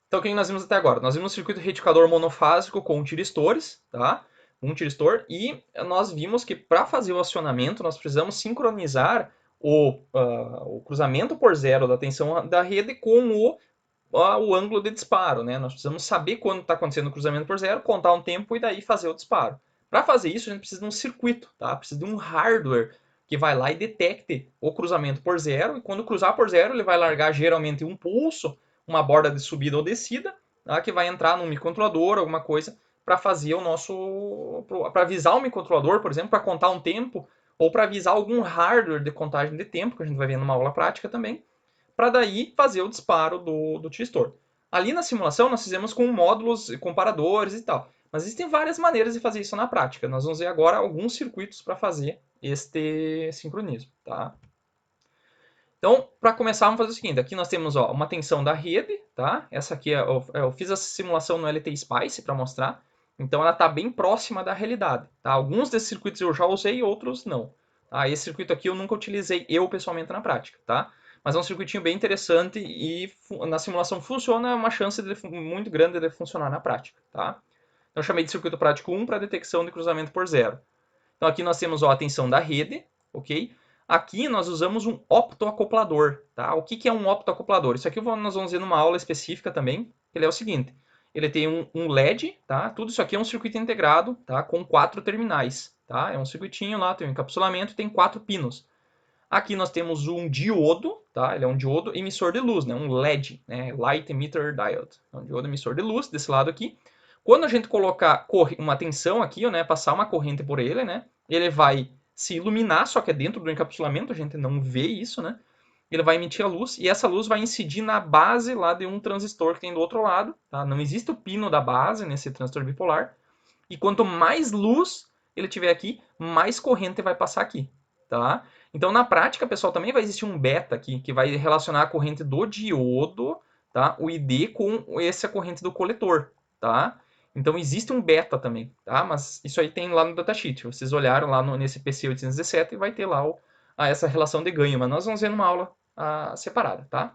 Então, o que nós vimos até agora? Nós vimos um circuito retificador monofásico com tiristores, tá? Um tiristor, e nós vimos que para fazer o acionamento nós precisamos sincronizar o cruzamento por zero da tensão da rede com o ângulo de disparo, né? Nós precisamos saber quando está acontecendo o cruzamento por zero, contar um tempo e daí fazer o disparo. Para fazer isso, a gente precisa de um circuito, tá? Precisa de um hardware que vai lá e detecte o cruzamento por zero, e quando cruzar por zero, ele vai largar geralmente um pulso, uma borda de subida ou descida, tá? Que vai entrar num microcontrolador, alguma coisa, para fazer o nosso. Para avisar o microcontrolador, por exemplo, para contar um tempo, ou para avisar algum hardware de contagem de tempo, que a gente vai ver numa aula prática também, para daí fazer o disparo do T-Store. Ali na simulação nós fizemos com módulos, comparadores e tal. Mas existem várias maneiras de fazer isso na prática. Nós vamos ver agora alguns circuitos para fazer este sincronismo. Tá? Então, para começar, vamos fazer o seguinte. Aqui nós temos uma tensão da rede. Tá? Essa aqui eu fiz a simulação no LT Spice para mostrar. Então, ela está bem próxima da realidade. Tá? Alguns desses circuitos eu já usei, outros não. Tá? Esse circuito aqui eu nunca utilizei eu pessoalmente na prática. Tá? Mas é um circuitinho bem interessante e na simulação funciona, é uma chance muito grande de funcionar na prática. Tá? Então, eu chamei de circuito prático 1 para detecção de cruzamento por zero. Então, aqui nós temos a tensão da rede, ok? Aqui nós usamos um optoacoplador, tá? O que é um optoacoplador? Isso aqui nós vamos ver numa aula específica também. Ele é o seguinte, ele tem um LED, tá? Tudo isso aqui é um circuito integrado, tá? Com 4 terminais, tá? É um circuitinho lá, tem um encapsulamento, tem 4 pinos. Aqui nós temos um diodo, tá? Ele é um diodo emissor de luz, né? Um LED, né? Light Emitter Diode. É um diodo emissor de luz desse lado aqui. Quando a gente colocar uma tensão aqui, né? Passar uma corrente por ele, né? Ele vai se iluminar, só que é dentro do encapsulamento, a gente não vê isso, né? Ele vai emitir a luz e essa luz vai incidir na base lá de um transistor que tem do outro lado, tá? Não existe o pino da base nesse transistor bipolar. E quanto mais luz ele tiver aqui, mais corrente vai passar aqui, tá? Então, na prática, pessoal, também vai existir um beta aqui, que vai relacionar a corrente do diodo, tá? O ID com essa corrente do coletor, tá? Então, existe um beta também, tá? Mas isso aí tem lá no datasheet. Vocês olharam lá nesse PC817 e vai ter lá essa relação de ganho, mas nós vamos ver numa aula separada, tá?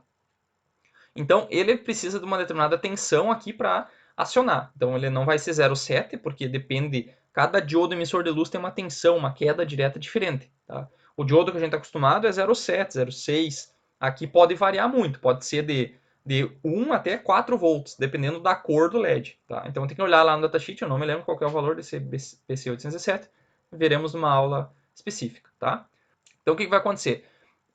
Então, ele precisa de uma determinada tensão aqui para acionar. Então, ele não vai ser 0,7, porque depende... Cada diodo emissor de luz tem uma tensão, uma queda direta diferente. Tá? O diodo que a gente está acostumado é 0,7, 0,6. Aqui pode variar muito, pode ser de 1 até 4 volts, dependendo da cor do LED. Tá? Então, tem que olhar lá no datasheet, eu não me lembro qual é o valor desse PC817. Veremos numa aula específica. Tá? Então, o que vai acontecer?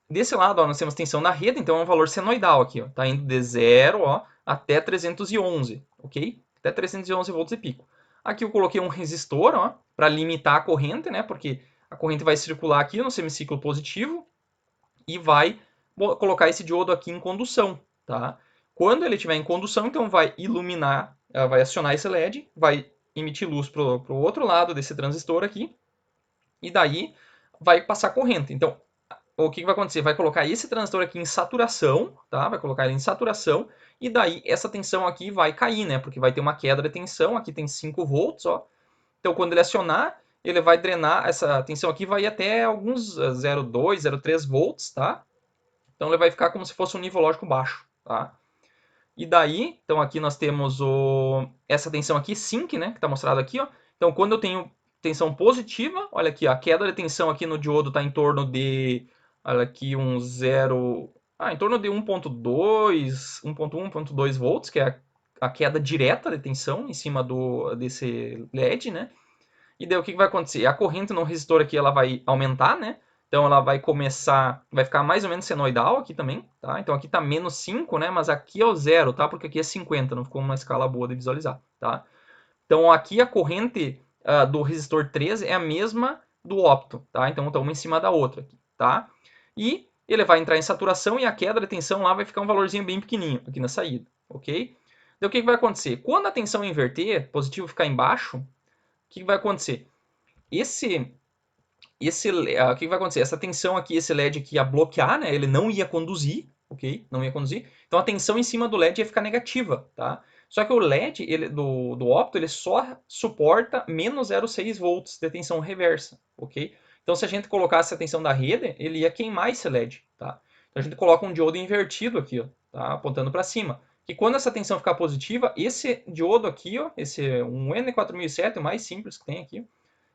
Desse lado, ó, nós temos tensão na rede, então é um valor senoidal aqui. Está indo de 0 até 311, ok? Até 311 volts e pico. Aqui eu coloquei um resistor para limitar a corrente, né? Porque a corrente vai circular aqui no semiciclo positivo e vai colocar esse diodo aqui em condução. Tá? Quando ele estiver em condução, então vai iluminar, vai acionar esse LED, vai emitir luz para o outro lado desse transistor aqui, e daí vai passar corrente. Então, o que vai acontecer? Vai colocar esse transistor aqui em saturação, tá? Vai colocar ele em saturação, e daí essa tensão aqui vai cair, né? Porque vai ter uma queda de tensão, aqui tem 5 volts, ó. Então, quando ele acionar, ele vai drenar, essa tensão aqui vai até alguns 0,2, 0,3 volts, tá? Então, ele vai ficar como se fosse um nível lógico baixo, tá? E daí, então aqui nós temos essa tensão aqui, sync, né? Que está mostrado aqui, ó. Então, quando eu tenho tensão positiva, olha aqui, a queda de tensão aqui no diodo está em torno de, olha aqui, um 0, em torno de 1.2, 1.1, 1.2 volts, que é a queda direta de tensão em cima desse LED, né? E daí o que vai acontecer? A corrente no resistor aqui ela vai aumentar, né? Então ela vai começar, vai ficar mais ou menos senoidal aqui também, tá? Então aqui tá menos 5, né? Mas aqui é o zero, tá? Porque aqui é 50, não ficou uma escala boa de visualizar, tá? Então aqui a corrente do resistor 13 é a mesma do opto, tá? Então tá uma em cima da outra aqui, tá? E ele vai entrar em saturação e a queda de tensão lá vai ficar um valorzinho bem pequenininho aqui na saída, ok? Então o que vai acontecer? Quando a tensão inverter, positivo ficar embaixo, o que vai acontecer? O que vai acontecer? Essa tensão aqui, esse LED aqui ia bloquear, né? Ele não ia conduzir, ok? Não ia conduzir. Então a tensão em cima do LED ia ficar negativa, tá? Só que o LED do opto, ele só suporta menos 0,6 volts de tensão reversa, ok? Então se a gente colocasse a tensão da rede, ele ia queimar esse LED, tá? Então a gente coloca um diodo invertido aqui, ó, tá? Apontando para cima, que quando essa tensão ficar positiva, esse diodo aqui, ó, esse um N4007, o mais simples que tem aqui,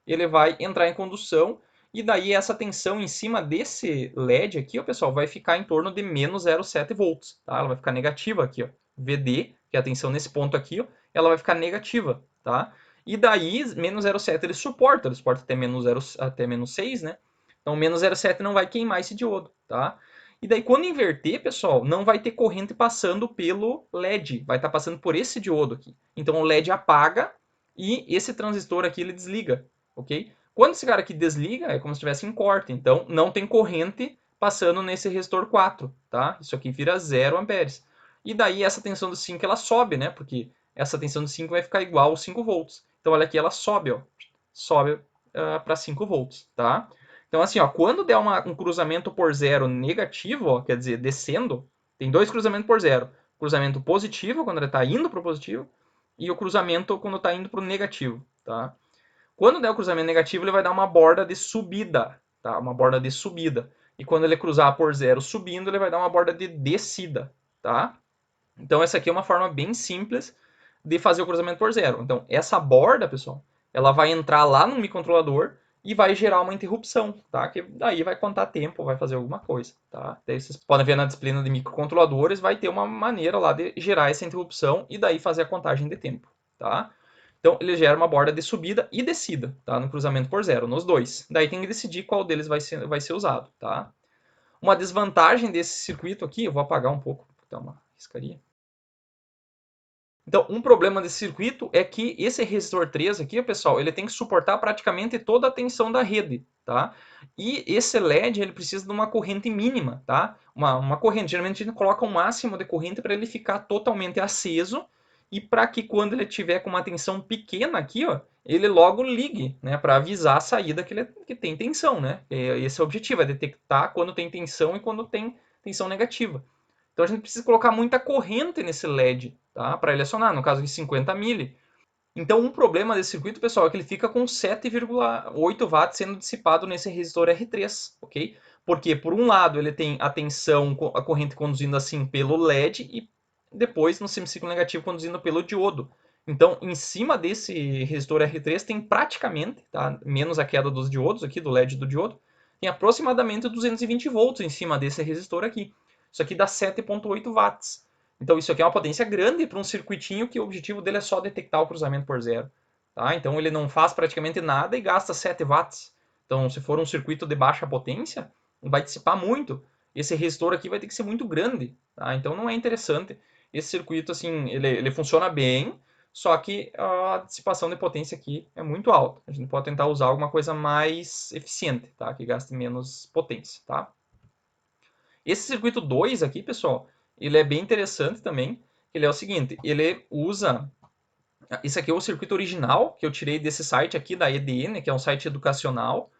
ele vai entrar em condução e daí essa tensão em cima desse LED aqui, ó, pessoal, vai ficar em torno de menos 0,7 volts, tá? Ela vai ficar negativa aqui, ó. VD, que é a tensão nesse ponto aqui, ó, ela vai ficar negativa, tá? E daí, menos 0,7 ele suporta até menos, 0, até menos 6, né? Então, menos 0,7 não vai queimar esse diodo, tá? E daí, quando inverter, pessoal, não vai ter corrente passando pelo LED, vai estar passando por esse diodo aqui. Então, o LED apaga e esse transistor aqui ele desliga, ok? Quando esse cara aqui desliga, é como se estivesse em corte, então não tem corrente passando nesse resistor 4, tá? Isso aqui vira 0 amperes. E daí essa tensão do 5 ela sobe, né? Porque essa tensão do 5 vai ficar igual aos 5 volts. Então olha aqui, ela sobe, ó. Sobe para 5 volts, tá? Então assim, ó, quando der um cruzamento por zero negativo, ó, quer dizer, descendo, tem dois cruzamentos por zero. Cruzamento positivo, quando ele está indo para o positivo, e o cruzamento quando está indo para o negativo, tá? Quando der o cruzamento negativo, ele vai dar uma borda de subida, tá? Uma borda de subida. E quando ele cruzar por zero subindo, ele vai dar uma borda de descida, tá? Então essa aqui é uma forma bem simples de fazer o cruzamento por zero. Então essa borda, pessoal, ela vai entrar lá no microcontrolador e vai gerar uma interrupção, tá? Que daí vai contar tempo, vai fazer alguma coisa, tá? Daí vocês podem ver na disciplina de microcontroladores, vai ter uma maneira lá de gerar essa interrupção e daí fazer a contagem de tempo, tá? Então ele gera uma borda de subida e descida, tá? No cruzamento por zero, nos dois. Daí tem que decidir qual deles vai ser usado, tá? Uma desvantagem desse circuito aqui, eu vou apagar um pouco, dar uma riscaria. Então, um problema desse circuito é que esse resistor 3 aqui, pessoal, ele tem que suportar praticamente toda a tensão da rede, tá? E esse LED, ele precisa de uma corrente mínima, tá? Uma corrente, geralmente a gente coloca um máximo de corrente para ele ficar totalmente aceso e para que quando ele tiver com uma tensão pequena aqui, ó, ele logo ligue, né? Para avisar a saída que tem tensão, né? Esse é o objetivo, é detectar quando tem tensão e quando tem tensão negativa. Então a gente precisa colocar muita corrente nesse LED, tá? Para ele acionar, no caso de 50 mili. Então um problema desse circuito, pessoal, é que ele fica com 7,8 watts sendo dissipado nesse resistor R3, ok? Porque por um lado ele tem a tensão, a corrente conduzindo assim pelo LED e depois no semiciclo negativo conduzindo pelo diodo. Então, em cima desse resistor R3 tem praticamente, tá? Menos a queda dos diodos aqui, do LED e do diodo, tem aproximadamente 220 volts em cima desse resistor aqui. Isso aqui dá 7,8 watts. Então isso aqui é uma potência grande para um circuitinho que o objetivo dele é só detectar o cruzamento por zero. Tá? Então ele não faz praticamente nada e gasta 7 watts. Então se for um circuito de baixa potência, vai dissipar muito. Esse resistor aqui vai ter que ser muito grande. Tá? Então não é interessante. Esse circuito assim, ele funciona bem, só que a dissipação de potência aqui é muito alta. A gente pode tentar usar alguma coisa mais eficiente, tá? Que gaste menos potência. Tá? Esse circuito 2 aqui, pessoal, ele é bem interessante também. Ele é o seguinte, ele usa... Esse aqui é o circuito original que eu tirei desse site aqui da EDN, que é um site educacional,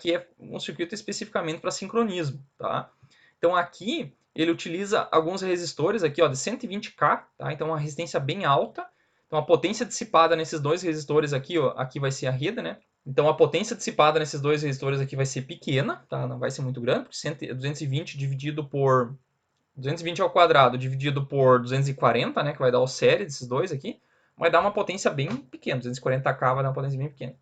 que é um circuito especificamente para sincronismo, tá? Então aqui ele utiliza alguns resistores aqui, ó, de 120K, tá? Então uma resistência bem alta. Então a potência dissipada nesses dois resistores aqui, ó, aqui vai ser a rede, né? Então a potência dissipada nesses dois resistores aqui vai ser pequena, tá? Não vai ser muito grande, porque 220 dividido por 220 ao quadrado dividido por 240, né, que vai dar o série desses dois aqui, vai dar uma potência bem pequena, 240K vai dar uma potência bem pequena.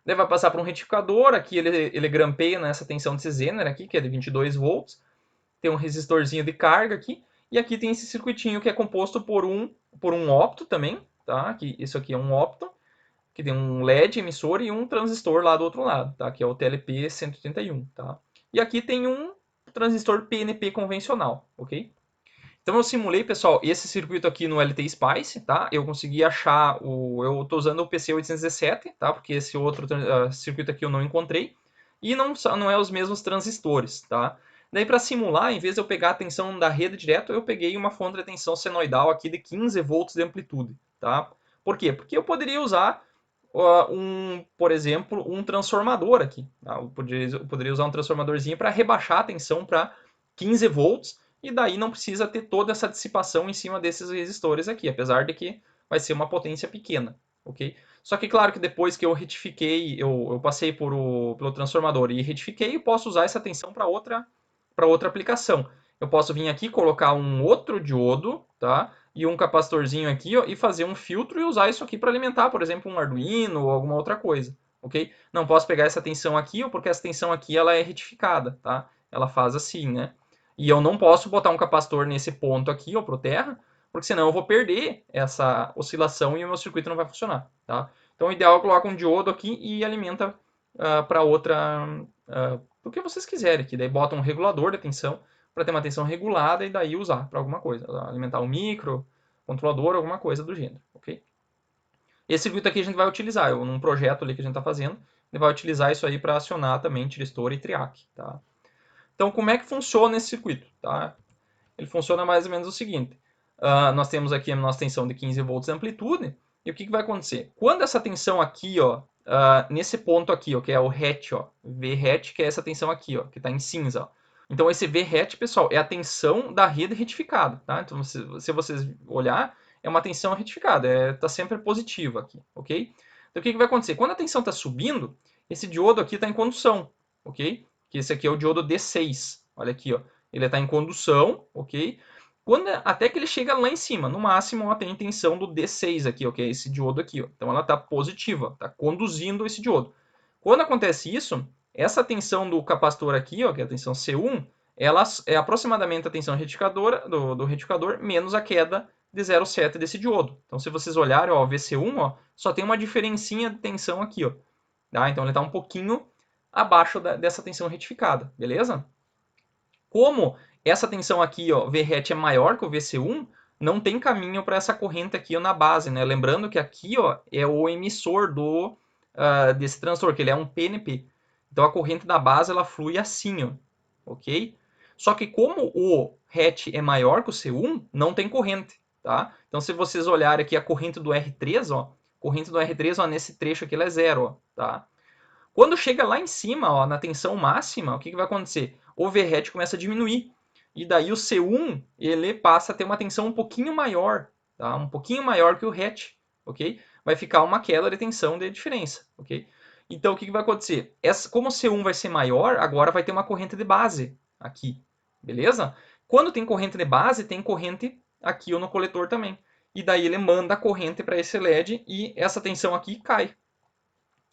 Daí vai passar para um retificador, aqui ele grampeia nessa tensão desse Zener aqui, que é de 22 volts, tem um resistorzinho de carga aqui, e aqui tem esse circuitinho que é composto por um opto também, tá? Isso aqui é um opto, que tem um LED emissor e um transistor lá do outro lado, tá? Que é o TLP 181, tá? E aqui tem um transistor PNP convencional, ok? Então eu simulei, pessoal, esse circuito aqui no LT Spice, tá? Eu consegui achar eu estou usando o PC817, tá? Porque esse outro circuito aqui eu não encontrei. E não é os mesmos transistores, tá? Daí para simular, em vez de eu pegar a tensão da rede direto, eu peguei uma fonte de tensão senoidal aqui de 15 volts de amplitude, tá? Por quê? Porque eu poderia usar por exemplo, um transformador aqui. Tá? Eu poderia usar um transformadorzinho para rebaixar a tensão para 15 volts e daí não precisa ter toda essa dissipação em cima desses resistores aqui, apesar de que vai ser uma potência pequena, ok? Só que claro que depois que eu retifiquei, eu passei pelo transformador e retifiquei, eu posso usar essa tensão para outra aplicação. eu posso vir aqui colocar um outro diodo, tá? E um capacitorzinho aqui, ó, e fazer um filtro e usar isso aqui para alimentar, por exemplo, um Arduino ou alguma outra coisa, ok? Não posso pegar essa tensão aqui, porque essa tensão aqui ela é retificada, tá? Ela faz assim, né? E eu não posso botar um capacitor nesse ponto aqui, ó, pro terra, porque senão eu vou perder essa oscilação e o meu circuito não vai funcionar, tá? Então o ideal é colocar um diodo aqui e alimenta para outra, o que vocês quiserem aqui. Daí bota um regulador de tensão para ter uma tensão regulada e daí usar para alguma coisa, alimentar um micro, controlador, alguma coisa do gênero, ok? Esse circuito aqui a gente vai utilizar, num projeto ali que a gente está fazendo, ele vai utilizar isso aí para acionar também tiristor e triac, tá? Então, como é que funciona esse circuito, tá? Ele funciona mais ou menos o seguinte, nós temos aqui a nossa tensão de 15 volts de amplitude, e o que vai acontecer? Quando essa tensão aqui, ó, nesse ponto aqui, ó, que é o hat, ó, V hat, que é essa tensão aqui, ó, que está em cinza, ó. Então, esse V hat, pessoal, é a tensão da rede retificada, tá? Então, se vocês olhar, é uma tensão retificada, está sempre positiva aqui, ok? Então, o que vai acontecer? Quando a tensão está subindo, esse diodo aqui está em condução, ok? Que esse aqui é o diodo D6, olha aqui, ó. Ele está em condução, ok? Até que ele chega lá em cima, no máximo, ó, tem a tensão do D6 aqui, ok? Esse diodo aqui, ó. Então ela está positiva, está conduzindo esse diodo. Quando acontece isso, essa tensão do capacitor aqui, ó, que é a tensão C1, ela é aproximadamente a tensão retificadora do retificador menos a queda de 0,7 desse diodo. Então, se vocês olharem, ó, o VC1, ó, só tem uma diferencinha de tensão aqui, ó. Tá? Então, ele está um pouquinho abaixo dessa tensão retificada, beleza? Como essa tensão aqui, ó, Vret é maior que o VC1, não tem caminho para essa corrente aqui ó, na base, né? Lembrando que aqui ó, é o emissor desse transistor, que ele é um PNP. Então a corrente da base ela flui assim, ó, ok? Só que como o RET é maior que o C1, não tem corrente, tá? Então se vocês olharem aqui a corrente do R3, ó, corrente do R3 ó, nesse trecho aqui ela é zero, ó, tá? Quando chega lá em cima, ó, na tensão máxima, o que vai acontecer? O Vret começa a diminuir. E daí o C1 ele passa a ter uma tensão um pouquinho maior, tá? Um pouquinho maior que o RET, ok? Vai ficar uma queda de tensão de diferença, ok? Então o que vai acontecer? Como o C1 vai ser maior, agora vai ter uma corrente de base aqui, beleza? Quando tem corrente de base, tem corrente aqui no coletor também. E daí ele manda a corrente para esse LED e essa tensão aqui cai,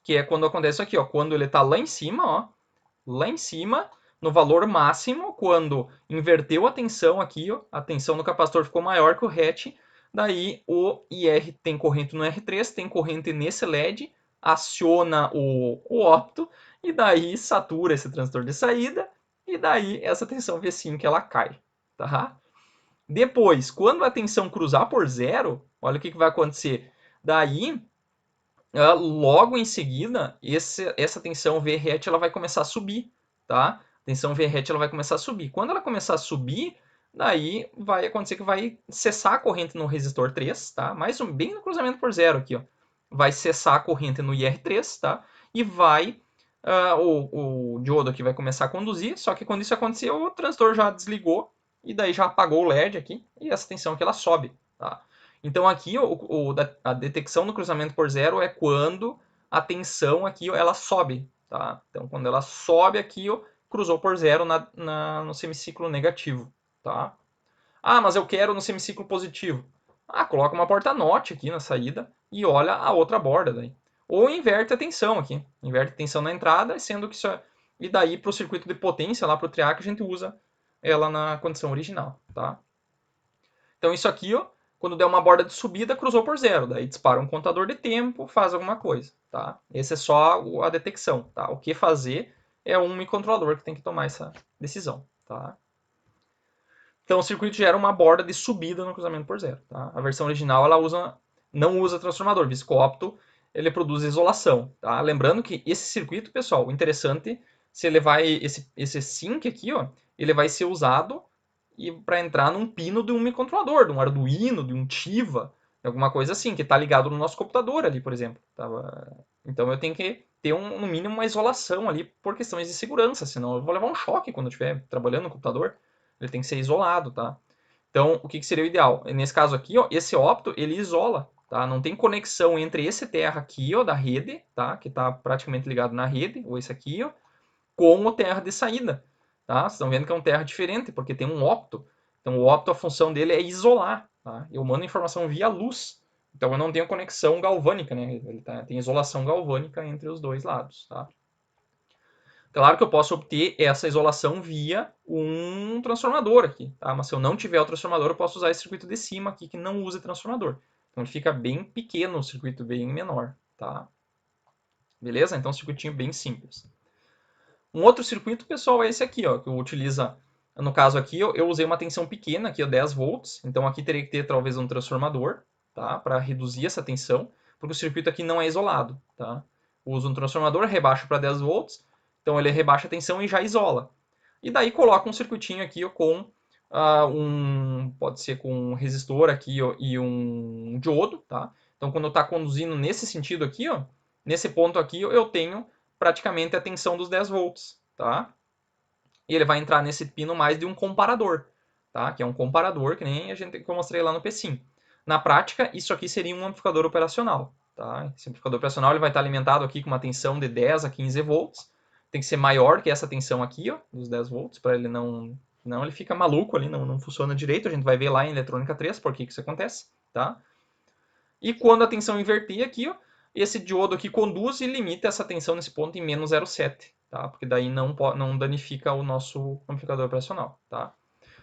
que é quando acontece aqui, ó, quando ele está lá em cima, ó, lá em cima, no valor máximo, quando inverteu a tensão aqui, ó, a tensão do capacitor ficou maior que o RET, daí o IR tem corrente no R3, tem corrente nesse LED, aciona o opto, e daí satura esse transistor de saída, e daí essa tensão V5 ela cai, tá? Depois, quando a tensão cruzar por zero, olha o que vai acontecer. Daí, logo em seguida, essa tensão VRET ela vai começar a subir, tá? A tensão VRET ela vai começar a subir. Quando ela começar a subir, daí vai acontecer que vai cessar a corrente no resistor 3, tá? Bem no cruzamento por zero aqui, ó. Vai cessar a corrente no IR3, tá? E vai o diodo aqui vai começar a conduzir, só que quando isso acontecer, o transistor já desligou e daí já apagou o LED aqui e essa tensão aqui ela sobe, tá? Então aqui a detecção do cruzamento por zero é quando a tensão aqui ela sobe, tá? Então quando ela sobe aqui, cruzou por zero no semiciclo negativo, tá? Ah, mas eu quero no semiciclo positivo. Ah, coloca uma porta NOT aqui na saída e olha a outra borda daí. Ou inverte a tensão aqui, inverte a tensão na entrada, sendo que isso é... E daí para o circuito de potência, lá para o triac, a gente usa ela na condição original, tá? Então isso aqui, ó, quando der uma borda de subida, cruzou por zero. Daí dispara um contador de tempo, faz alguma coisa, tá? Esse é só a detecção, tá? O que fazer é um microcontrolador que tem que tomar essa decisão, tá? Então o circuito gera uma borda de subida no cruzamento por zero, tá? A versão original ela não usa transformador, visto que o opto ele produz isolação, tá? Lembrando que esse circuito, pessoal, o interessante, se ele vai esse sync aqui, ó, ele vai ser usado e para entrar num pino de um microcontrolador, de um Arduino, de um Tiva, alguma coisa assim, que está ligado no nosso computador ali, por exemplo. Tá? Então eu tenho que ter no mínimo uma isolação ali por questões de segurança, senão eu vou levar um choque quando eu estiver trabalhando no computador. Ele tem que ser isolado, tá? Então o que seria o ideal? Nesse caso aqui, ó, esse opto ele isola, tá? Não tem conexão entre esse terra aqui, ó, da rede, tá? Que está praticamente ligado na rede, ou esse aqui, ó, com o terra de saída. tá? Vocês estão vendo que é um terra diferente, porque tem um opto. Então, o opto, a função dele é isolar, tá? Eu mando informação via luz. Então, eu não tenho conexão galvânica, né? Tem isolação galvânica entre os dois lados, tá? Claro que eu posso obter essa isolação via um transformador aqui, tá? Mas se eu não tiver o transformador, eu posso usar esse circuito de cima aqui que não usa transformador. Então, ele fica bem pequeno, o circuito bem menor, tá? Beleza? Então, um circuitinho bem simples. Um outro circuito, pessoal, é esse aqui, ó, que utiliza, no caso aqui, eu usei uma tensão pequena, aqui, ó, 10 volts, então aqui teria que ter talvez um transformador, tá, para reduzir essa tensão, porque o circuito aqui não é isolado, tá. Eu uso um transformador, rebaixo para 10 volts, então ele rebaixa a tensão e já isola. E daí coloca um circuitinho aqui ó, com pode ser com um resistor aqui ó, e um diodo, tá? Então quando está conduzindo nesse sentido aqui, ó, nesse ponto aqui, eu tenho praticamente a tensão dos 10 volts, tá? E ele vai entrar nesse pino mais de um comparador, tá? Que é um comparador que nem que eu mostrei lá no P5. Na prática, isso aqui seria um amplificador operacional, tá? Esse amplificador operacional ele vai estar alimentado aqui com uma tensão de 10 a 15 volts. Tem que ser maior que essa tensão aqui, ó, dos 10 volts, para ele não ele fica maluco ali, não funciona direito. A gente vai ver lá em eletrônica 3 por que isso acontece, tá? E quando a tensão inverter aqui, ó, esse diodo aqui conduz e limita essa tensão nesse ponto em menos 0,7, tá? Porque daí não danifica o nosso amplificador operacional, tá?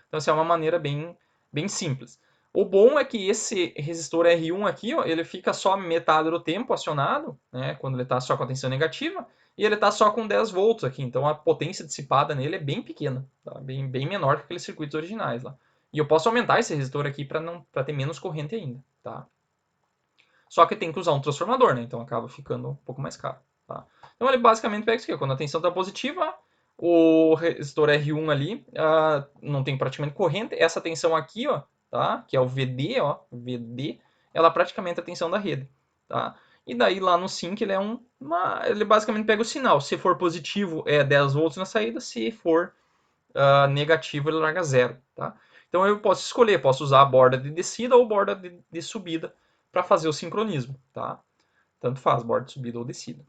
Então essa é uma maneira bem simples. O bom é que esse resistor R1 aqui, ó, ele fica só metade do tempo acionado, né, quando ele está só com a tensão negativa, e ele está só com 10 volts aqui, então a potência dissipada nele é bem pequena, tá? bem menor que aqueles circuitos originais lá. E eu posso aumentar esse resistor aqui para ter menos corrente ainda, tá? Só que tem que usar um transformador, né? Então acaba ficando um pouco mais caro. Tá? Então ele basicamente pega isso aqui. Quando a tensão está positiva, o resistor R1 ali não tem praticamente corrente. Essa tensão aqui, ó, tá? Que é o VD, ó, VD, ela é praticamente a tensão da rede. Tá? E daí lá no sync ele ele basicamente pega o sinal. Se for positivo é 10 volts na saída, se for negativo ele larga zero. Tá? Então eu posso escolher, posso usar a borda de descida ou borda de subida para fazer o sincronismo, tá? Tanto faz, borda de subida ou descida.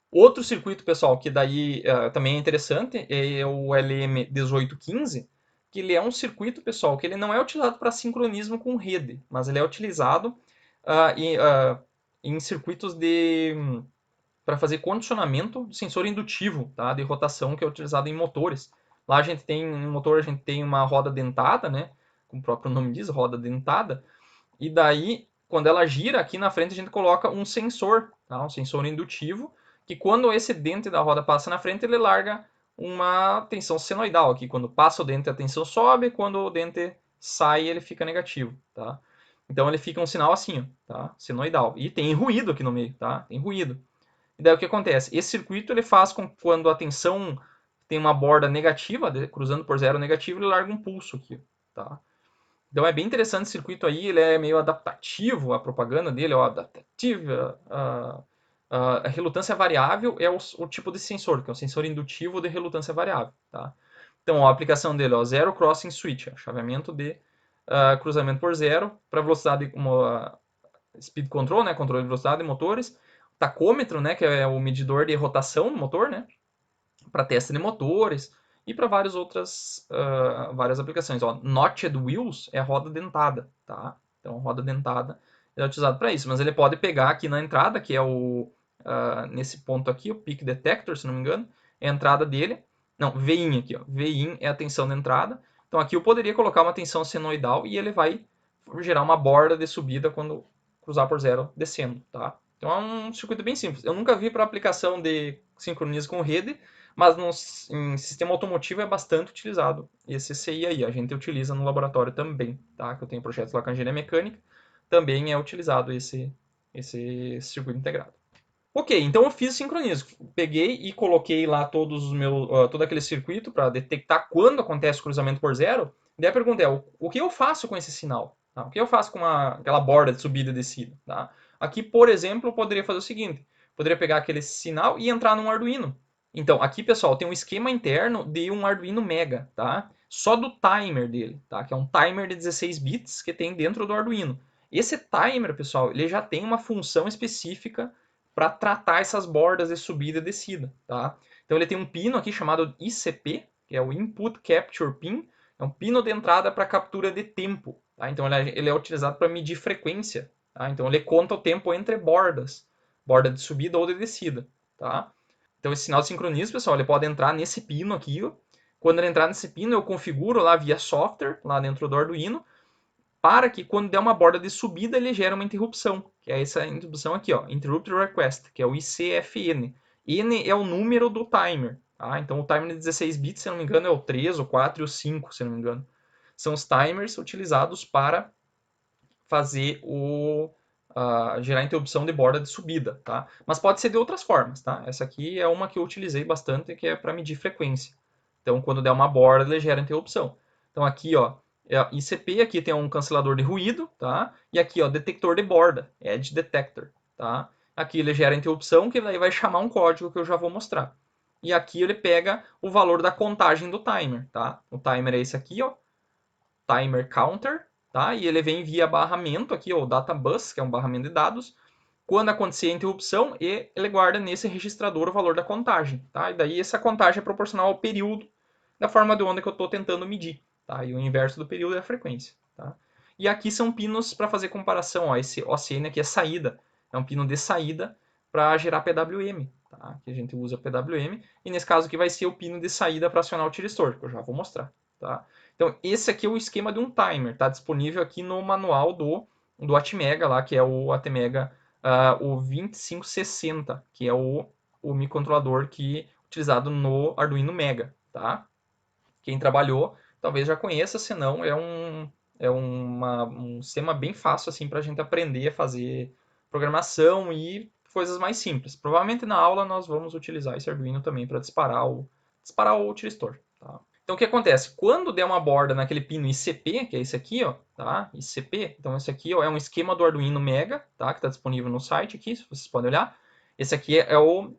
Outro circuito, pessoal, que daí também é interessante, é o LM1815, que ele é um circuito, pessoal, que ele não é utilizado para sincronismo com rede, mas ele é utilizado em circuitos para fazer condicionamento de sensor indutivo, tá? De rotação, que é utilizado em motores. Lá no motor a gente tem uma roda dentada, né? Como o próprio nome diz, roda dentada, e daí, quando ela gira, aqui na frente a gente coloca um sensor, tá? Um sensor indutivo, que quando esse dente da roda passa na frente, ele larga uma tensão senoidal aqui. Quando passa o dente, a tensão sobe, quando o dente sai, ele fica negativo, tá? Então ele fica um sinal assim, ó, tá? Senoidal. E tem ruído aqui no meio, tá? Tem ruído. E daí o que acontece? Esse circuito ele faz com que quando a tensão tem uma borda negativa, cruzando por zero negativo, ele larga um pulso aqui, tá? Então é bem interessante esse circuito aí, ele é meio adaptativo, a propaganda dele é adaptativa. A relutância variável é o tipo de sensor, que é o sensor indutivo de relutância variável. Tá? Então a aplicação dele é Zero Crossing Switch, chaveamento de cruzamento por zero para velocidade, speed control, né, controle de velocidade de motores, tacômetro, né, que é o medidor de rotação do motor, né, para teste de motores e para várias aplicações. Ó, Notched Wheels é roda dentada, tá? Então, roda dentada é utilizado para isso, mas ele pode pegar aqui na entrada, que é nesse ponto aqui, o Peak Detector, se não me engano, é a entrada dele. Não, VIN aqui, ó. VIN é a tensão de entrada. Então, aqui eu poderia colocar uma tensão senoidal e ele vai gerar uma borda de subida quando cruzar por zero descendo, tá? Então, é um circuito bem simples. Eu nunca vi para aplicação de sincronismo com rede, mas em sistema automotivo é bastante utilizado esse CI aí. A gente utiliza no laboratório também, tá? Que eu tenho projetos lá com a engenharia mecânica, também é utilizado esse circuito integrado. Ok, então eu fiz sincronismo. Peguei e coloquei lá todo aquele circuito para detectar quando acontece o cruzamento por zero. Daí a pergunta é, o que eu faço com esse sinal? Tá? O que eu faço com aquela borda de subida e descida? Tá? Aqui, por exemplo, eu poderia fazer o seguinte. Poderia pegar aquele sinal e entrar num Arduino. Então, aqui, pessoal, tem um esquema interno de um Arduino Mega, tá? Só do timer dele, tá? Que é um timer de 16 bits que tem dentro do Arduino. Esse timer, pessoal, ele já tem uma função específica para tratar essas bordas de subida e descida, tá? Então ele tem um pino aqui chamado ICP, que é o Input Capture Pin, é um pino de entrada para captura de tempo. Tá? Então ele é utilizado para medir frequência. Tá? Então ele conta o tempo entre bordas, borda de subida ou de descida. Tá? Então esse sinal de sincronismo, pessoal, ele pode entrar nesse pino aqui. Ó. Quando ele entrar nesse pino, eu configuro lá via software, lá dentro do Arduino, para que quando der uma borda de subida, ele gere uma interrupção, que é essa interrupção aqui, ó, Interrupt Request, que é o ICFN. N é o número do timer. Tá? Então o timer de 16 bits, se não me engano, é o 3, o 4 e o 5, se não me engano. São os timers utilizados para fazer gerar interrupção de borda de subida, tá? Mas pode ser de outras formas, tá? Essa aqui é uma que eu utilizei bastante, que é para medir frequência. Então, quando der uma borda, ele gera interrupção. Então, aqui, ó, é ICP, aqui tem um cancelador de ruído, tá? E aqui, ó, detector de borda, Edge Detector, tá? Aqui ele gera interrupção, que daí vai chamar um código que eu já vou mostrar. E aqui ele pega o valor da contagem do timer, tá? O timer é esse aqui, ó, timer counter, tá? E ele vem via barramento aqui, o data bus, que é um barramento de dados. Quando acontecer a interrupção, ele guarda nesse registrador o valor da contagem, tá? E daí essa contagem é proporcional ao período da forma de onda que eu estou tentando medir, tá? E o inverso do período é a frequência, tá? E aqui são pinos para fazer comparação, ó, esse OCN aqui é saída, é um pino de saída para gerar PWM, tá? Que a gente usa PWM, e nesse caso aqui vai ser o pino de saída para acionar o tiristor, que eu já vou mostrar, tá? Então, esse aqui é o esquema de um timer, tá disponível aqui no manual do Atmega, lá, que é o Atmega o 2560, que é o microcontrolador que utilizado no Arduino Mega, tá? Quem trabalhou talvez já conheça, senão um sistema bem fácil assim para a gente aprender a fazer programação e coisas mais simples. Provavelmente na aula nós vamos utilizar esse Arduino também para disparar o tiristor, tá? Então, o que acontece? Quando der uma borda naquele pino ICP, que é esse aqui, ó, tá? ICP, então esse aqui ó, é um esquema do Arduino Mega, tá? Que está disponível no site aqui, se vocês podem olhar. Esse aqui é o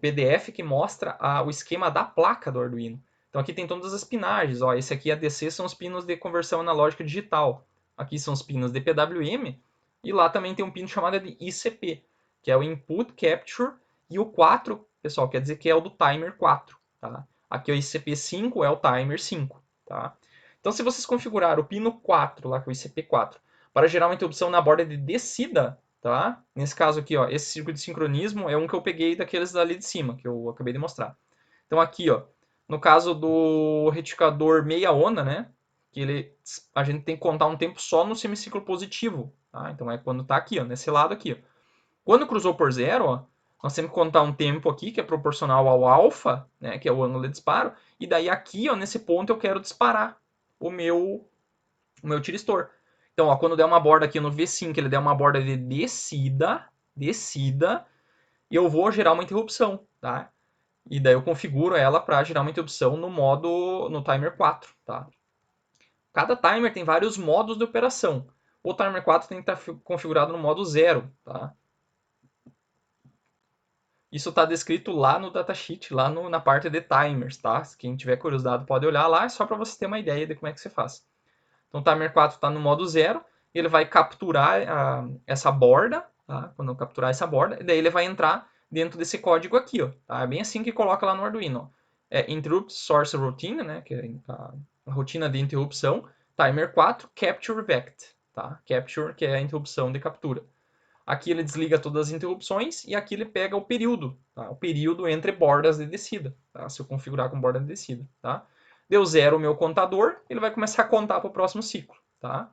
PDF que mostra o esquema da placa do Arduino. Então aqui tem todas as pinagens, ó. Esse aqui ADC são os pinos de conversão analógica digital. Aqui são os pinos de PWM e lá também tem um pino chamado de ICP, que é o Input Capture, e o 4, pessoal, quer dizer que é o do timer 4, tá? Aqui o ICP5 é o timer 5, tá? Então, se vocês configurar o pino 4, lá com o ICP4, para gerar uma interrupção na borda de descida, tá? Nesse caso aqui, ó, esse circuito de sincronismo é um que eu peguei daqueles dali de cima, que eu acabei de mostrar. Então, aqui, ó, no caso do retificador meia onda, né? Que a gente tem que contar um tempo só no semiciclo positivo, tá? Então, é quando tá aqui, ó, nesse lado aqui, ó. Quando cruzou por zero, ó, nós temos que contar um tempo aqui que é proporcional ao alfa, né, que é o ângulo de disparo, e daí aqui, ó, nesse ponto, eu quero disparar o meu tiristor. Então, ó, quando der uma borda aqui no V5, ele der uma borda de descida, e eu vou gerar uma interrupção, tá? E daí eu configuro ela para gerar uma interrupção no timer 4, tá? Cada timer tem vários modos de operação. O timer 4 tem que estar configurado no modo 0, tá? Isso está descrito lá no datasheet, lá na parte de timers, tá? Se quem tiver curiosidade pode olhar lá, é só para você ter uma ideia de como é que você faz. Então o timer 4 está no modo 0, ele vai capturar essa borda, tá? Quando eu capturar essa borda, e daí ele vai entrar dentro desse código aqui, ó, tá? É bem assim que coloca lá no Arduino, ó. É Interrupt Source Routine, né? Que é a rotina de interrupção, timer 4, Capture Vect, tá? Capture, que é a interrupção de captura. Aqui ele desliga todas as interrupções e aqui ele pega o período, tá? O período entre bordas de descida, tá? Se eu configurar com borda de descida, tá? Deu zero o meu contador, ele vai começar a contar para o próximo ciclo, tá?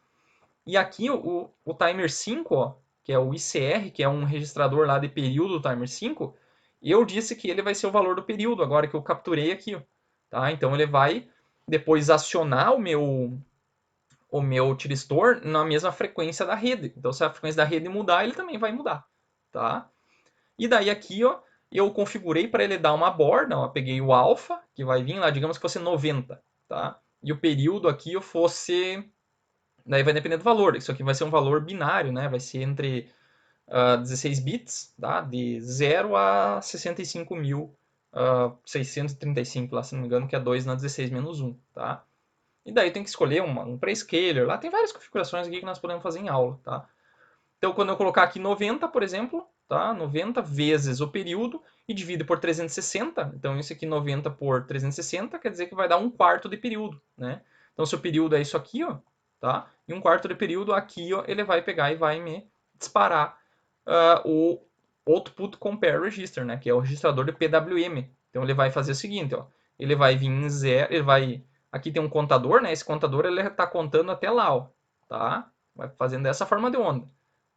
E aqui o timer 5, ó, que é o ICR, que é um registrador lá de período do timer 5, eu disse que ele vai ser o valor do período, agora que eu capturei aqui, ó, tá? Então ele vai depois acionar o meu tiristor na mesma frequência da rede. Então, se a frequência da rede mudar, ele também vai mudar, tá? E daí aqui, ó, eu configurei para ele dar uma borda, ó, peguei o alfa, que vai vir lá, digamos que fosse 90, tá? E o período aqui eu fosse... Daí vai depender do valor, isso aqui vai ser um valor binário, né? Vai ser entre 16 bits, tá? De 0 a 65.635, lá se não me engano, que é 2 na 16 menos 1, tá? E daí tem que escolher um prescaler. Lá tem várias configurações aqui que nós podemos fazer em aula, tá? Então, quando eu colocar aqui 90, por exemplo, tá? 90 vezes o período, e divide por 360, então isso aqui 90 por 360 quer dizer que vai dar 1/4 de período, né? Então se o período é isso aqui, ó, tá? E 1/4 de período aqui, ó, ele vai pegar e vai me disparar o Output Compare Register, né? Que é o registrador de PWM. Então ele vai fazer o seguinte, ó, ele vai vir em zero, ele vai, aqui tem um contador, né? Esse contador ele está contando até lá, ó, tá? Vai fazendo dessa forma de onda,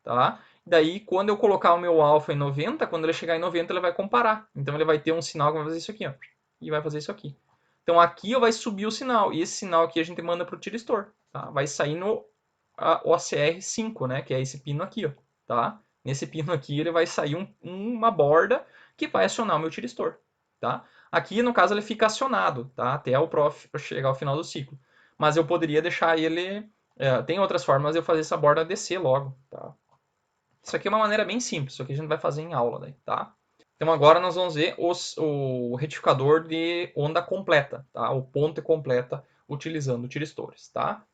tá? Daí, quando eu colocar o meu alfa em 90, quando ele chegar em 90, ele vai comparar. Então, ele vai ter um sinal que vai fazer isso aqui, ó, e vai fazer isso aqui. Então, aqui vai subir o sinal, e esse sinal aqui a gente manda para o tiristor, tá? Vai sair no OCR5, né, que é esse pino aqui, ó, tá? Nesse pino aqui, ele vai sair uma borda que vai acionar o meu tiristor, tá? Aqui, no caso, ele fica acionado, tá? Até o prof chegar ao final do ciclo. Mas eu poderia deixar ele... tem outras formas de eu fazer essa borda descer logo, tá? Isso aqui é uma maneira bem simples, isso aqui a gente vai fazer em aula, daí, tá? Então agora nós vamos ver o retificador de onda completa, tá? O ponte completa utilizando tiristores, tá?